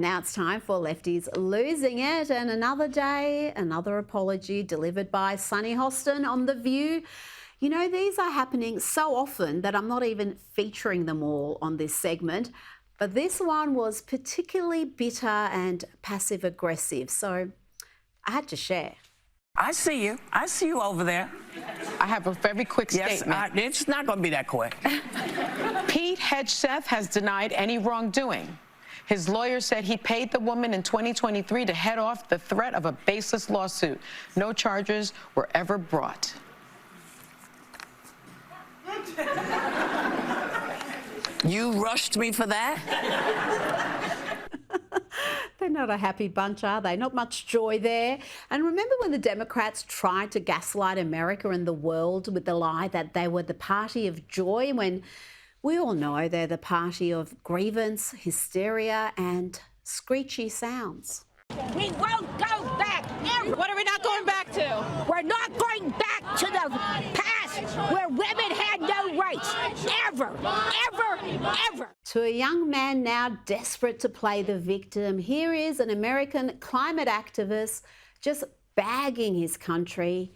Now it's time for Lefties Losing It, and another day, another apology delivered by Sunny Hostin on The View. You know, these are happening so often that I'm not even featuring them all on this segment, but this one was particularly bitter and passive-aggressive, so I had to share. I see you. I see you over there. I have a very quick statement. It's not going to be that quick. Pete Hegseth has denied any wrongdoing. His lawyer said he paid the woman in 2023 to head off the threat of a baseless lawsuit. No charges were ever brought. You rushed me for that? They're not a happy bunch, are they? Not much joy there. And remember when the Democrats tried to gaslight America and the world with the lie that they were the party of joy, when we all know they're the party of grievance, hysteria and screechy sounds. We won't go back ever. What are we not going back to? We're not going back to the past where women had no rights. Ever, ever, ever. To a young man now desperate to play the victim, here is an American climate activist just bagging his country.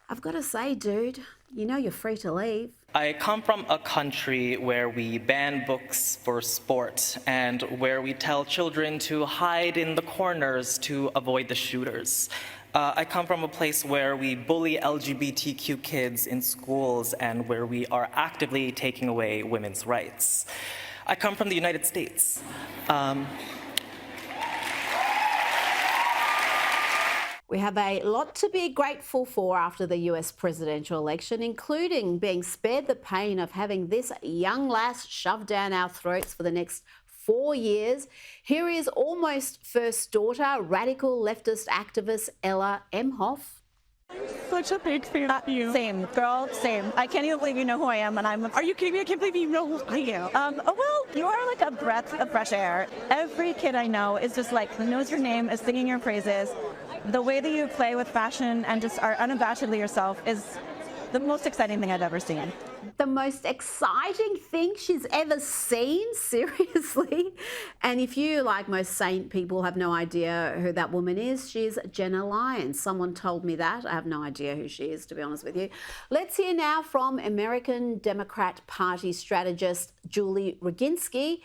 I've got to say, dude, you know you're free to leave. I come from a country where we ban books for sport and where we tell children to hide in the corners to avoid the shooters. I come from a place where we bully LGBTQ kids in schools and where we are actively taking away women's rights. I come from the United States. We have a lot to be grateful for after the US presidential election, including being spared the pain of having this young lass shoved down our throats for the next 4 years. Here is almost first daughter, radical leftist activist Ella Emhoff. Such a big fan of you. Same, girl, same. I can't even believe you know who I am, and Are you kidding me? I can't believe you know who I am. Oh, well, you are like a breath of fresh air. Every kid I know is just like, knows your name, is singing your praises. The way that you play with fashion and just are unabashedly yourself is the most exciting thing I've ever seen. The most exciting thing she's ever seen? Seriously? And if you, like most sane people, have no idea who that woman is, she's Jenna Lyons. Someone told me that. I have no idea who she is, to be honest with you. Let's hear now from American Democrat Party strategist Julie Roginski,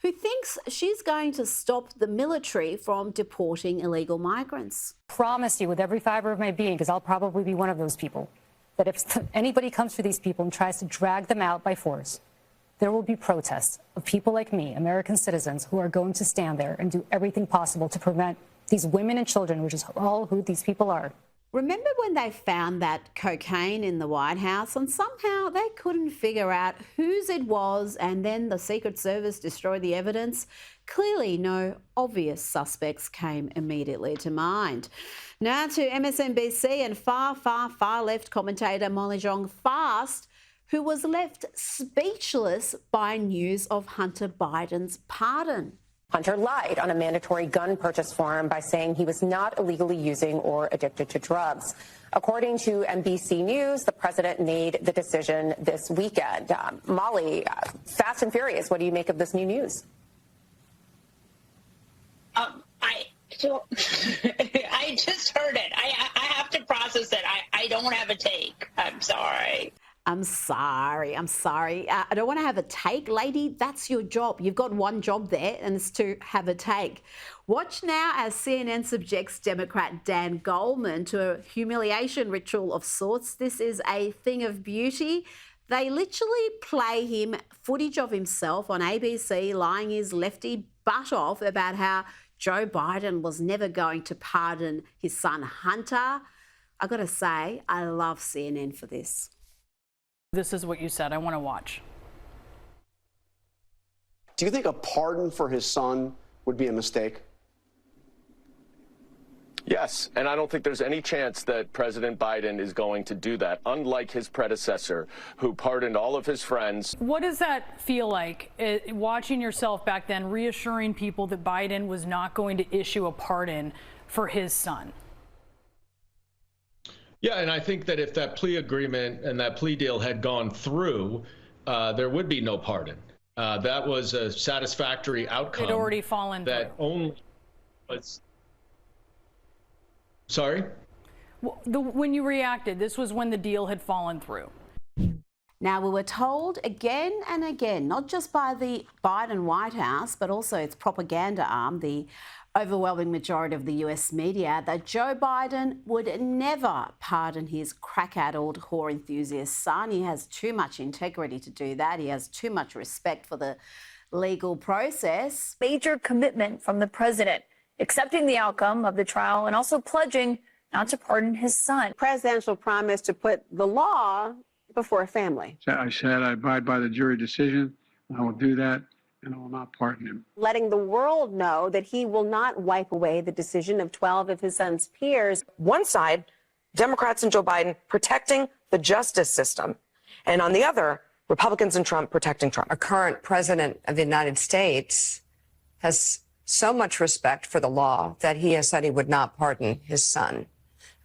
who thinks she's going to stop the military from deporting illegal migrants. Promise you with every fiber of my being, because I'll probably be one of those people, that if anybody comes for these people and tries to drag them out by force, there will be protests of people like me, American citizens, who are going to stand there and do everything possible to prevent these women and children, which is all who these people are. Remember when they found that cocaine in the White House and somehow they couldn't figure out whose it was, and then the Secret Service destroyed the evidence? Clearly no obvious suspects came immediately to mind. Now to MSNBC and far left commentator Molly Jong Fast, who was left speechless by news of Hunter Biden's pardon. Hunter lied on a mandatory gun purchase form by saying he was not illegally using or addicted to drugs. According to NBC News, the president made the decision this weekend. Molly, fast and furious, what do you make of this new news? I just heard it. I have to process it. I don't have a take. I'm sorry. I'm sorry. I don't want to have a take. Lady, that's your job. You've got one job there, and it's to have a take. Watch now as CNN subjects Democrat Dan Goldman to a humiliation ritual of sorts. This is a thing of beauty. They literally play him footage of himself on ABC lying his lefty butt off about how Joe Biden was never going to pardon his son Hunter. I got to say, I love CNN for this. This is what you said. I want to watch. Do you think a pardon for his son would be a mistake? Yes, and I don't think there's any chance that President Biden is going to do that, unlike his predecessor, who pardoned all of his friends. What does that feel like, watching yourself back then, reassuring people that Biden was not going to issue a pardon for his son? Yeah, and I think that if that plea agreement and that plea deal had gone through, there would be no pardon. That was a satisfactory outcome. It had already fallen that through. Only was. Sorry? When you reacted, this was when the deal had fallen through. Now, we were told again and again, not just by the Biden White House, but also its propaganda arm, the overwhelming majority of the US media, that Joe Biden would never pardon his crack-addled whore enthusiast son. He has too much integrity to do that. He has too much respect for the legal process. Major commitment from the president, accepting the outcome of the trial and also pledging not to pardon his son. Presidential promise to put the law before a family. I said I abide by the jury decision. I will do that, and I will not pardon him. Letting the world know that he will not wipe away the decision of 12 of his son's peers. One side, Democrats and Joe Biden protecting the justice system, and on the other, Republicans and Trump protecting Trump. Our current president of the United States has so much respect for the law that he has said he would not pardon his son.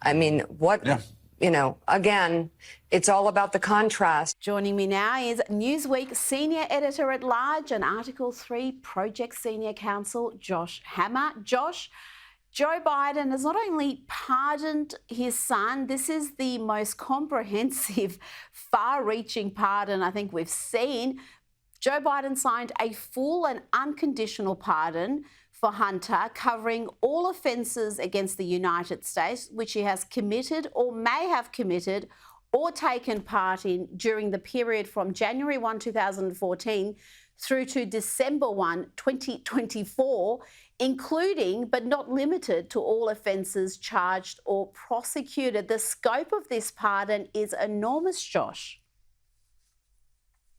I mean, what... Yeah. You know, again, it's all about the contrast. Joining me now is Newsweek Senior Editor-at-Large and Article 3 Project Senior Counsel, Josh Hammer. Josh, Joe Biden has not only pardoned his son, this is the most comprehensive, far-reaching pardon I think we've seen. Joe Biden signed a full and unconditional pardon for Hunter, covering all offences against the United States, which he has committed or may have committed or taken part in during the period from January 1, 2014 through to December 1, 2024, including but not limited to all offences charged or prosecuted. The scope of this pardon is enormous, Josh.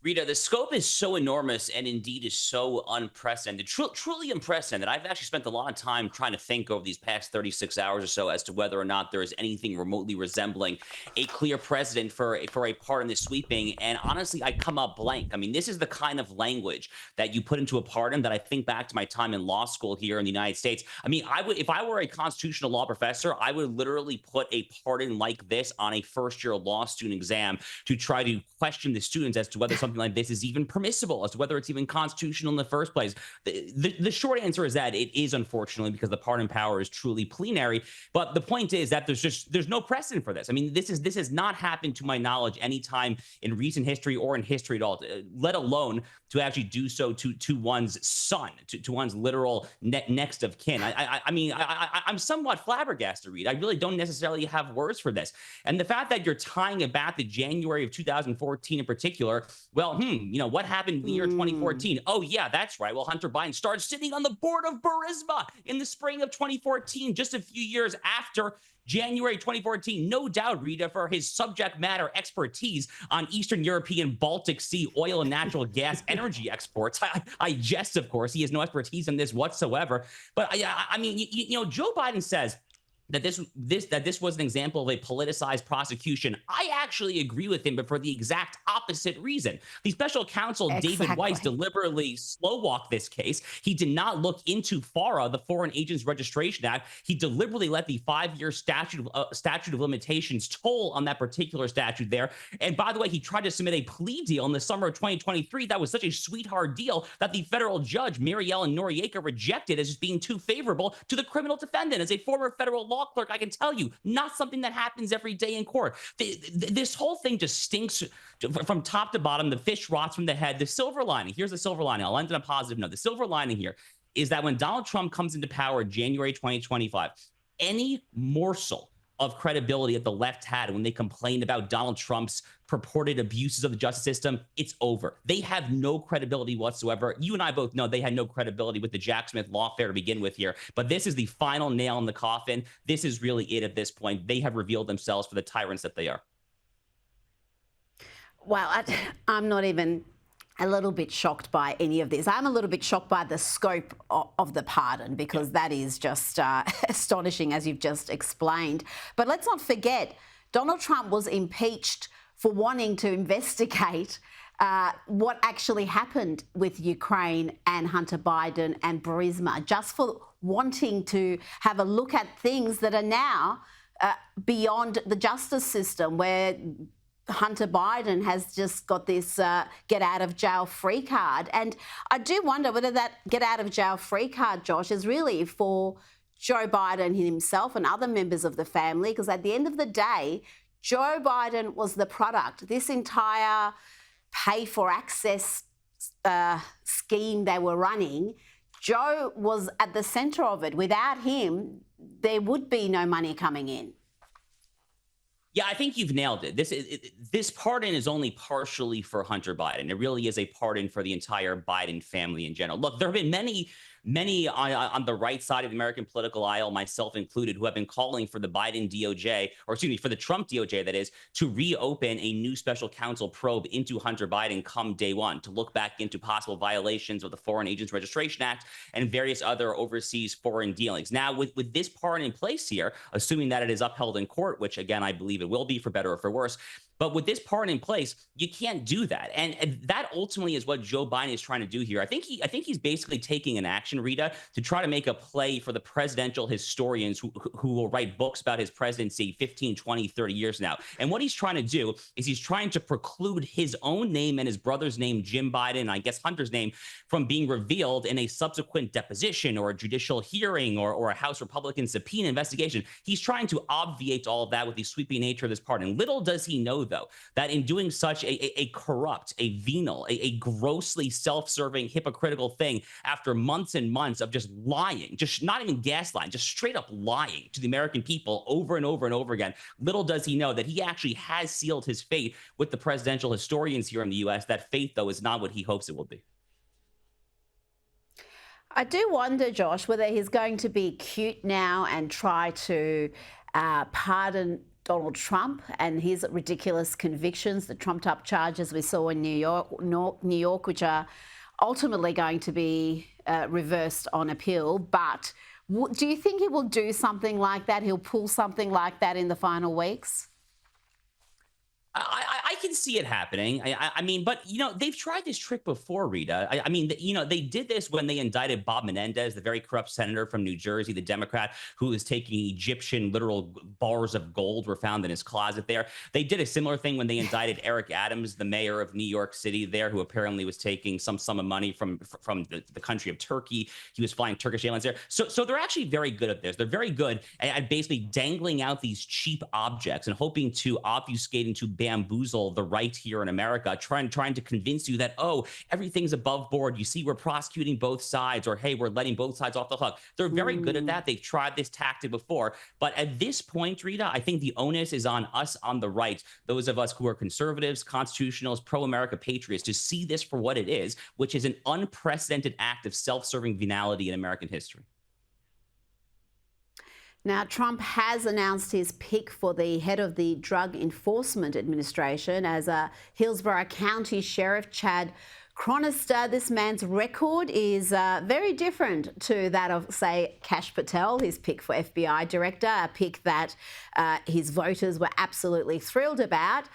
Rita, the scope is so enormous and indeed is so unprecedented, truly unprecedented. I've actually spent a lot of time trying to think over these past 36 hours or so as to whether or not there is anything remotely resembling a clear precedent for a pardon this sweeping. And honestly, I come up blank. I mean, this is the kind of language that you put into a pardon that I think back to my time in law school here in the United States. I mean, if I were a constitutional law professor, I would literally put a pardon like this on a first-year law student exam to try to question the students as to whether something like this is even permissible, as to whether it's even constitutional in the first place. The short answer is that it is, unfortunately, because the pardon power is truly plenary. But the point is that there's no precedent for this. I mean, this has not happened to my knowledge any time in recent history or in history at all, let alone to actually do so to one's son, to one's literal next of kin. I mean, I'm somewhat flabbergasted, Reed. I really don't necessarily have words for this. And the fact that you're tying it back to January of 2014 in particular, well, you know, what happened in the year 2014? Oh, yeah, that's right. Well, Hunter Biden started sitting on the board of Burisma in the spring of 2014, just a few years after January 2014, no doubt, Rita, for his subject matter expertise on Eastern European Baltic Sea oil and natural gas energy exports. I jest, of course. He has no expertise in this whatsoever. But I mean, you know, Joe Biden says that this was an example of a politicized prosecution. I actually agree with him, but for the exact opposite reason. The special counsel, David Weiss, deliberately slow-walked this case. He did not look into FARA, the Foreign Agents Registration Act. He deliberately let the 5-year statute of limitations toll on that particular statute there. And by the way, he tried to submit a plea deal in the summer of 2023 that was such a sweetheart deal that the federal judge, Mary Ellen Noriega, rejected as just being too favorable to the criminal defendant. As a former federal law clerk, I can tell you, not something that happens every day in court. This whole thing just stinks from top to bottom. The fish rots from the head. The silver lining, here's the silver lining. I'll end on a positive note. The silver lining here is that when Donald Trump comes into power in January 2025, any morsel of credibility that the left had when they complained about Donald Trump's purported abuses of the justice system, it's over. They have no credibility whatsoever. You and I both know they had no credibility with the Jack Smith lawfare to begin with here, but this is the final nail in the coffin. This is really it at this point. They have revealed themselves for the tyrants that they are. Well, I'm not even a little bit shocked by any of this. I'm a little bit shocked by the scope of the pardon, because that is just astonishing, as you've just explained. But let's not forget, Donald Trump was impeached for wanting to investigate what actually happened with Ukraine and Hunter Biden and Burisma, just for wanting to have a look at things that are now beyond the justice system, where Hunter Biden has just got this get out of jail free card. And I do wonder whether that get out of jail free card, Josh, is really for Joe Biden himself and other members of the family, because at the end of the day, Joe Biden was the product. This entire pay for access scheme they were running, Joe was at the centre of it. Without him, there would be no money coming in. Yeah, I think you've nailed it. This pardon is only partially for Hunter Biden. It really is a pardon for the entire Biden family in general. Look, there have been many on the right side of the American political aisle, myself included, who have been calling for the Biden DOJ, or excuse me, for the Trump DOJ, that is, to reopen a new special counsel probe into Hunter Biden come day one, to look back into possible violations of the Foreign Agents Registration Act and various other overseas foreign dealings. Now, with this pardon in place here, assuming that it is upheld in court, which again, I believe it will be, for better or for worse, but with this pardon in place, you can't do that. And that ultimately is what Joe Biden is trying to do here. I think he's basically taking an action, Rita, to try to make a play for the presidential historians who will write books about his presidency 15, 20, 30 years now. And what he's trying to do is he's trying to preclude his own name and his brother's name, Jim Biden, and I guess Hunter's name, from being revealed in a subsequent deposition or a judicial hearing or a House Republican subpoena investigation. He's trying to obviate all of that with the sweeping nature of this pardon. Little does he know, though, that in doing such a corrupt, a venal, a grossly self-serving, hypocritical thing, after months and months of just lying, just not even gaslighting, just straight up lying to the American people over and over and over again, little does he know that he actually has sealed his fate with the presidential historians here in the U.S. That fate, though, is not what he hopes it will be. I do wonder, Josh, whether he's going to be cute now and try to pardon Donald Trump and his ridiculous convictions, the trumped-up charges we saw in New York, which are ultimately going to be reversed on appeal. But do you think he will do something like that? He'll pull something like that in the final weeks? I can see it happening. I mean, but, you know, they've tried this trick before, Rita. I mean, you know, they did this when they indicted Bob Menendez, the very corrupt senator from New Jersey, the Democrat, who was taking Egyptian literal bars of gold were found in his closet there. They did a similar thing when they indicted Eric Adams, the mayor of New York City there, who apparently was taking some sum of money from the country of Turkey. He was flying Turkish Airlines there. So they're actually very good at this. They're very good at basically dangling out these cheap objects and hoping to obfuscate and to bamboozle the right here in America, trying to convince you that, oh, everything's above board. You see, we're prosecuting both sides, or hey, we're letting both sides off the hook. They're very good at that. They've tried this tactic before. But at this point, Rita, I think the onus is on us on the right, those of us who are conservatives, constitutionalists, pro-America patriots, to see this for what it is, which is an unprecedented act of self-serving venality in American history. Now, Trump has announced his pick for the head of the Drug Enforcement Administration as Hillsborough County Sheriff Chad Chronister. This man's record is very different to that of, say, Kash Patel, his pick for FBI director, a pick that his voters were absolutely thrilled about.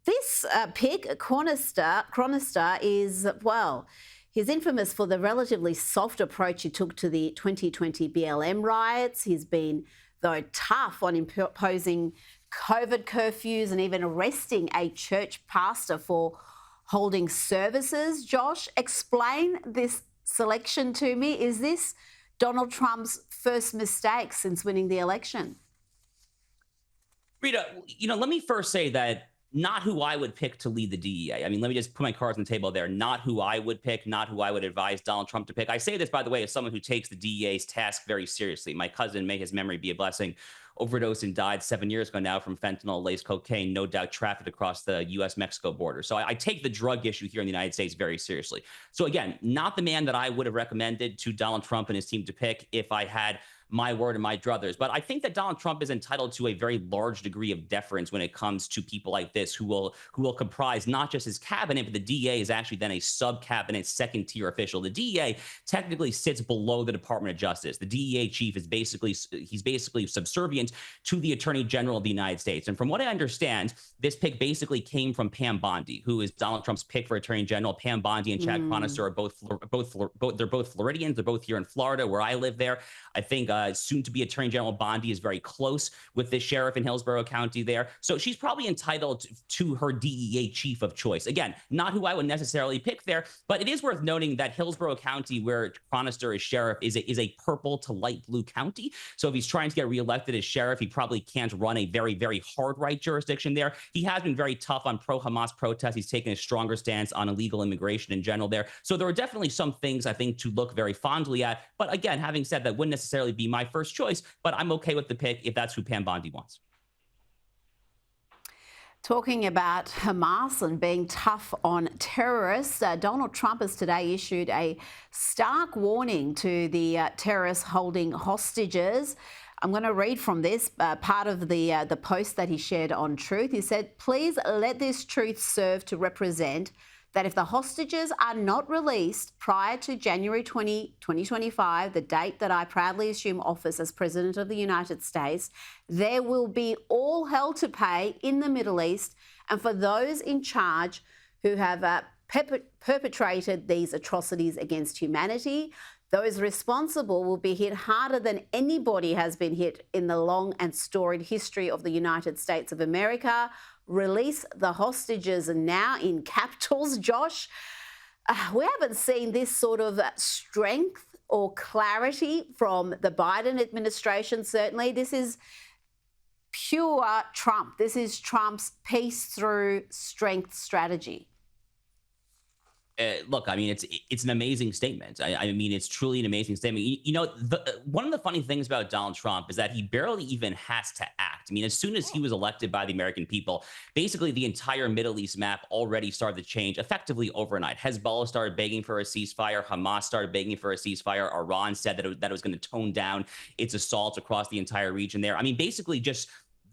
This pick, Chronister, is, well, he's infamous for the relatively soft approach he took to the 2020 BLM riots. He's been, though, tough on imposing COVID curfews and even arresting a church pastor for holding services. Josh, explain this selection to me. Is this Donald Trump's first mistake since winning the election? Rita, you know, let me first say that not who I would pick to lead the DEA. I mean, let me just put my cards on the table there. Not who I would pick, not who I would advise Donald Trump to pick. I say this, by the way, as someone who takes the DEA's task very seriously. My cousin, may his memory be a blessing, overdosed and died 7 years ago now from fentanyl-laced cocaine, no doubt trafficked across the U.S.-Mexico border. So I take the drug issue here in the United States very seriously. So again, not the man that I would have recommended to Donald Trump and his team to pick if I had my word and my druthers. But I think that Donald Trump is entitled to a very large degree of deference when it comes to people like this who will comprise not just his cabinet, but the DEA is actually then a sub-cabinet, second-tier official. The DEA technically sits below the Department of Justice. The DEA chief is basically subservient subservient to the Attorney General of the United States. And from what I understand, this pick basically came from Pam Bondi, who is Donald Trump's pick for Attorney General. Pam Bondi and Chad Chronister are they're both Floridians. They're both here in Florida, where I live there. I think soon-to-be Attorney General Bondi is very close with the sheriff in Hillsborough County there. So she's probably entitled to her DEA chief of choice. Again, not who I would necessarily pick there, but it is worth noting that Hillsborough County, where Chronister is sheriff, is a purple to light blue county. So if he's trying to get reelected as sheriff, he probably can't run a very, very hard right jurisdiction there. He has been very tough on pro-Hamas protests. He's taken a stronger stance on illegal immigration in general there. So there are definitely some things I think to look very fondly at. But again, having said that, wouldn't necessarily be my first choice, but I'm okay with the pick if that's who Pam Bondi wants. Talking about Hamas and being tough on terrorists, Donald Trump has today issued a stark warning to the terrorists holding hostages. I'm going to read from this part of the post that he shared on Truth. He said, "Please let this truth serve to represent that if the hostages are not released prior to January 2025, the date that I proudly assume office as President of the United States, there will be all hell to pay in the Middle East and for those in charge who have perpetrated these atrocities against humanity. Those responsible will be hit harder than anybody has been hit in the long and storied history of the United States of America. Release the hostages now," in capitals, Josh. We haven't seen this sort of strength or clarity from the Biden administration, certainly. This is pure Trump. This is Trump's peace through strength strategy. Look, I mean, it's an amazing statement. I mean, it's truly an amazing statement. You know, one of the funny things about Donald Trump is that he barely even has to act. I mean, as soon as he was elected by the American people, basically the entire Middle East map already started to change effectively overnight. Hezbollah started begging for a ceasefire. Hamas started begging for a ceasefire. Iran said that it was going to tone down its assaults across the entire region there. I mean, basically just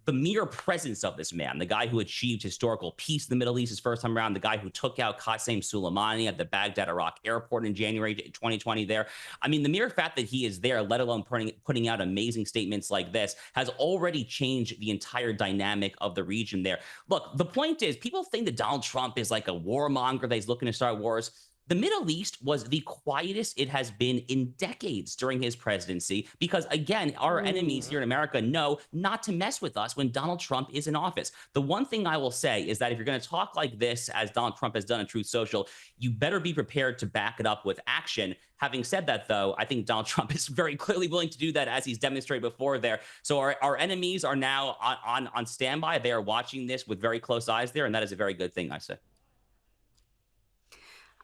the mere presence of this man, the guy who achieved historical peace in the Middle East his first time around, the guy who took out Qasem Soleimani at the Baghdad, Iraq airport in January 2020 there. I mean, the mere fact that he is there, let alone putting out amazing statements like this, has already changed the entire dynamic of the region there. Look, the point is, people think that Donald Trump is like a warmonger, that he's looking to start wars. The Middle East was the quietest it has been in decades during his presidency because, again, our enemies here in America know not to mess with us when Donald Trump is in office. The one thing I will say is that if you're going to talk like this, as Donald Trump has done on Truth Social, you better be prepared to back it up with action. Having said that, though, I think Donald Trump is very clearly willing to do that, as he's demonstrated before there. So our enemies are now on standby. They are watching this with very close eyes there, and that is a very good thing, I say.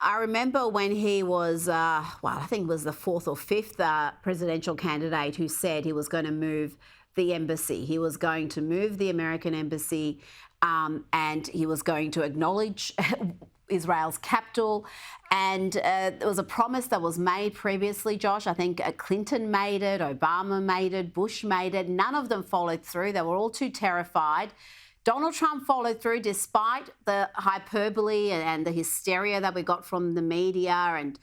I remember when he was, I think it was the fourth or fifth presidential candidate who said he was going to move the embassy. He was going to move the American embassy and he was going to acknowledge Israel's capital. And there was a promise that was made previously, Josh. I think Clinton made it, Obama made it, Bush made it. None of them followed through. They were all too terrified. Donald Trump followed through despite the hyperbole and the hysteria that we got from the media and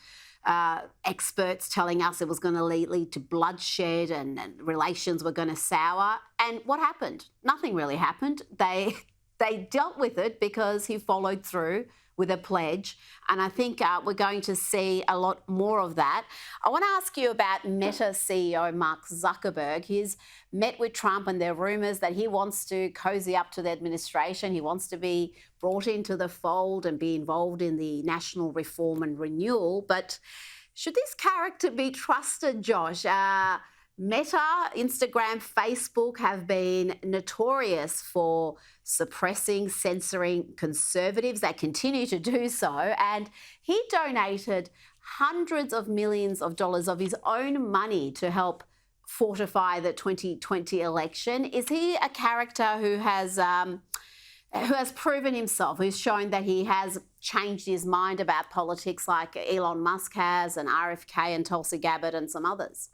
experts telling us it was going to lead to bloodshed and relations were going to sour. And what happened? Nothing really happened. They dealt with it because he followed through with a pledge. And I think we're going to see a lot more of that. I want to ask you about Meta CEO Mark Zuckerberg. He's met with Trump and there are rumours that he wants to cozy up to the administration. He wants to be brought into the fold and be involved in the national reform and renewal. But should this character be trusted, Josh? Meta, Instagram, Facebook have been notorious for suppressing, censoring conservatives. They continue to do so. And he donated hundreds of millions of dollars of his own money to help fortify the 2020 election. Is he a character who has proven himself, who's shown that he has changed his mind about politics like Elon Musk has and RFK and Tulsi Gabbard and some others?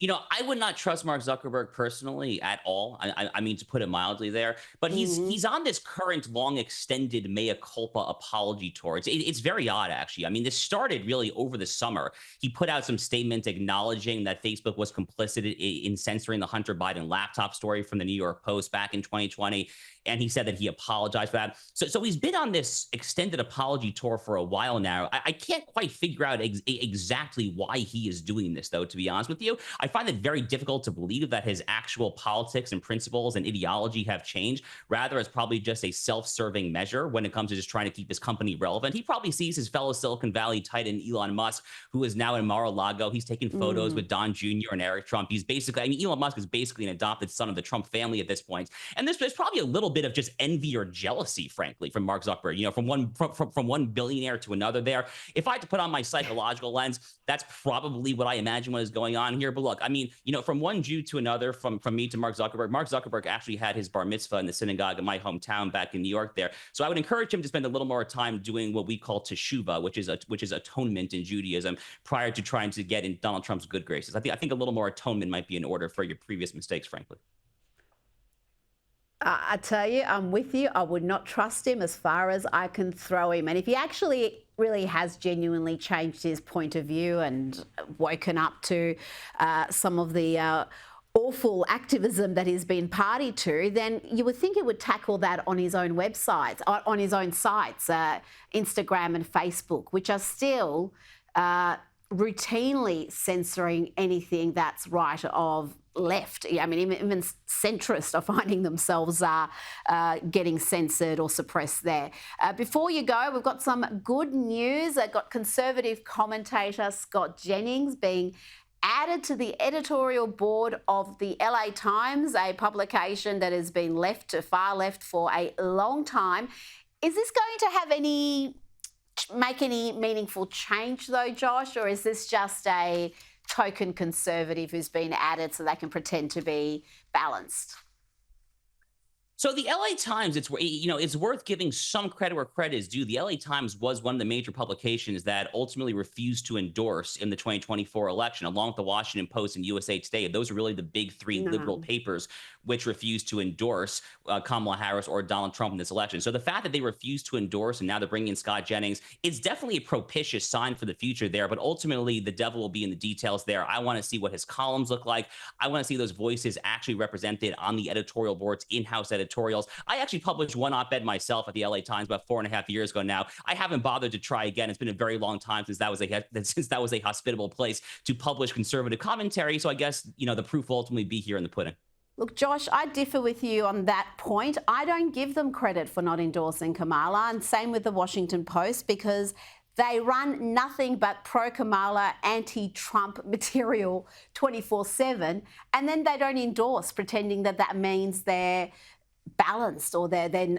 You know, I would not trust Mark Zuckerberg personally at all. I mean, to put it mildly there, but he's on this current long extended mea culpa apology tour. It's very odd, actually. I mean, this started really over the summer. He put out some statement acknowledging that Facebook was complicit in censoring the Hunter Biden laptop story from the New York Post back in 2020. And he said that he apologized for that. So he's been on this extended apology tour for a while now. I can't quite figure out exactly why he is doing this, though, to be honest with you. I find it very difficult to believe that his actual politics and principles and ideology have changed. Rather, it's probably just a self-serving measure when it comes to just trying to keep his company relevant. He probably sees his fellow Silicon Valley titan, Elon Musk, who is now in Mar-a-Lago. He's taking photos with Don Jr. and Eric Trump. He's basically, I mean, Elon Musk is basically an adopted son of the Trump family at this point. And there's probably a little bit of just envy or jealousy, frankly, from Mark Zuckerberg, you know, from one billionaire to another there. If I had to put on my psychological lens, that's probably what I imagine what is going on here. But look, I mean, you know, from one Jew to another, from me to Mark Zuckerberg actually had his bar mitzvah in the synagogue in my hometown back in New York there. So I would encourage him to spend a little more time doing what we call teshuvah, which is atonement in Judaism, prior to trying to get in Donald Trump's good graces. I think a little more atonement might be in order for your previous mistakes, frankly. I tell you, I'm with you. I would not trust him as far as I can throw him. And if he actually really has genuinely changed his point of view and woken up to some of the awful activism that he's been party to, then you would think he would tackle that on his own websites, on his own sites, Instagram and Facebook, which are still routinely censoring anything that's right of left. I mean, even centrists are finding themselves getting censored or suppressed there. Before you go, we've got some good news. I've got Conservative commentator Scott Jennings being added to the editorial board of the LA Times, a publication that has been left to far left for a long time. Is this going to have make any meaningful change though, Josh, or is this just a token conservative who's been added so they can pretend to be balanced? So the LA Times, it's worth giving some credit where credit is due. The LA Times was one of the major publications that ultimately refused to endorse in the 2024 election, along with the Washington Post and USA Today. Those are really the big three liberal papers which refused to endorse Kamala Harris or Donald Trump in this election. So the fact that they refused to endorse and now they're bringing in Scott Jennings is definitely a propitious sign for the future there. But ultimately, the devil will be in the details there. I want to see what his columns look like. I want to see those voices actually represented on the editorial boards, in-house editorials. I actually published one op-ed myself at the LA Times about 4.5 years ago now. I haven't bothered to try again. It's been a very long time since that was a hospitable place to publish conservative commentary. So I guess, the proof will ultimately be here in the pudding. Look, Josh, I differ with you on that point. I don't give them credit for not endorsing Kamala, and same with the Washington Post, because they run nothing but pro-Kamala, anti-Trump material 24/7, and then they don't endorse, pretending that means they're balanced or they're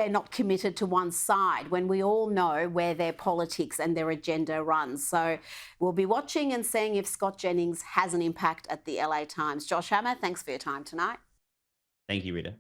not committed to one side, when we all know where their politics and their agenda runs. So we'll be watching and seeing if Scott Jennings has an impact at the LA Times. Josh Hammer, thanks for your time tonight. Thank you, Rita.